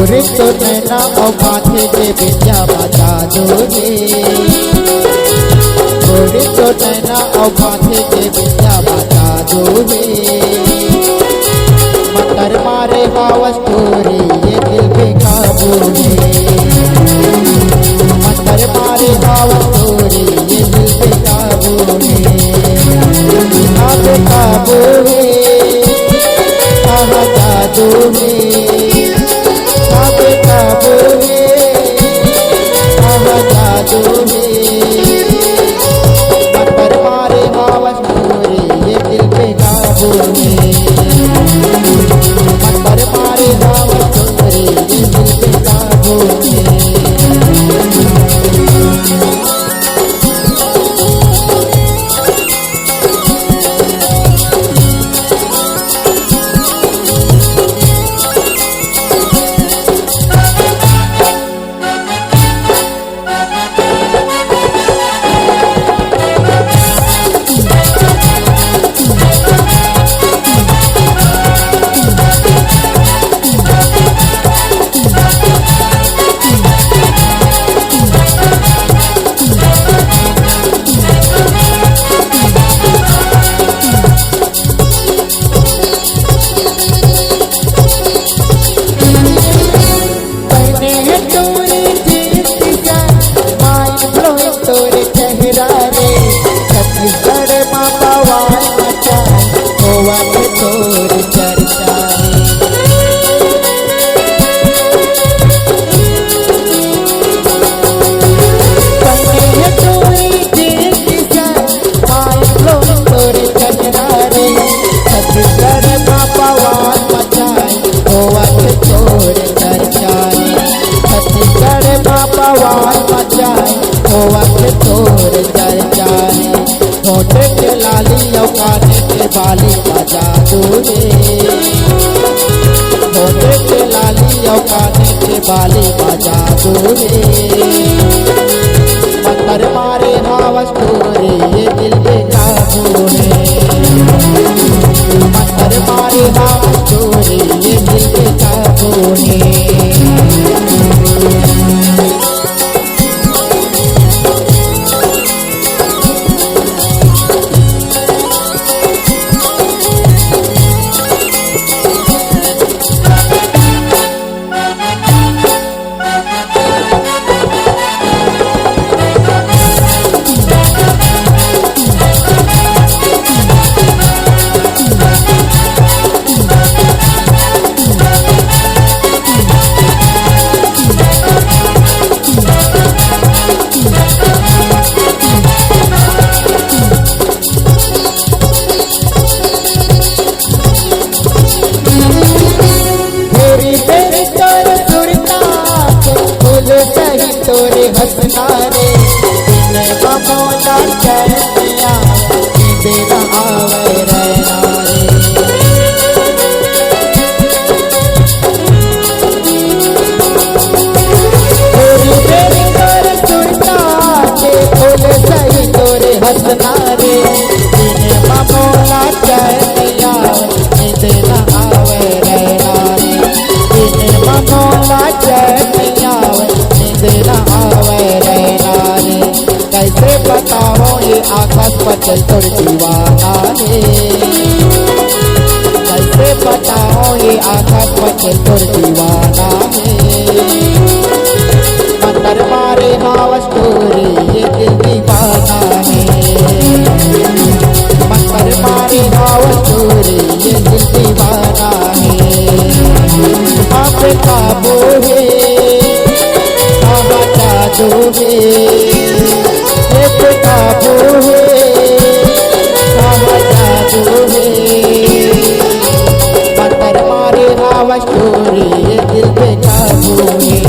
गोरे तो नैना और माथे पे बिंदिया बता दो रे। गोरे तो नैना और माथे पे बिंदिया बता दो रे। मकर मारे हावस तोरे ये दिल पे काबू है। मकर मारे हावस तोरे ये दिल पे काबू है। यहाँ पे काबू है, कहाँ जादू है। यहाँ पे काबू है, कहाँ जादू है। मकर मारे हावस तोरे ये दिल पे काबू है। मकर मारे हावस तोरे ये दिल पे काबू है। होठे के लाली और काने के बाली बजा दो रे। होठे के लाली और काने के बाली बजा दो रे। मकर मारे हावस तोरे ये दिल पे काबू है। मकर मारे हावस तोरे ये दिल पे काबू है। तोरे हंसना रे ममोला चैनिया बेना आवे रहना रे। तोरी तेरी तोर सुनता के फूल सही तोरे हंसना रे। ममोला चैनिया बेना आवे रहना रे। ममोला चैनिया देना आवे रहना रे। कैसे बताओ ये आकाश पर चल तोड़ दीवाना है। कैसे बताओ ये आकाश पर चल तोड़ दीवाना है। मकर मारे हावस तोरे ये दिल दीवाना है। मकर मारे हावस तोरे ये दिल दीवाना है। आप काबू है, जादू है। एक काबू है, जादू है। मकर मारे हावस तोरे ये दिल पे काबू है।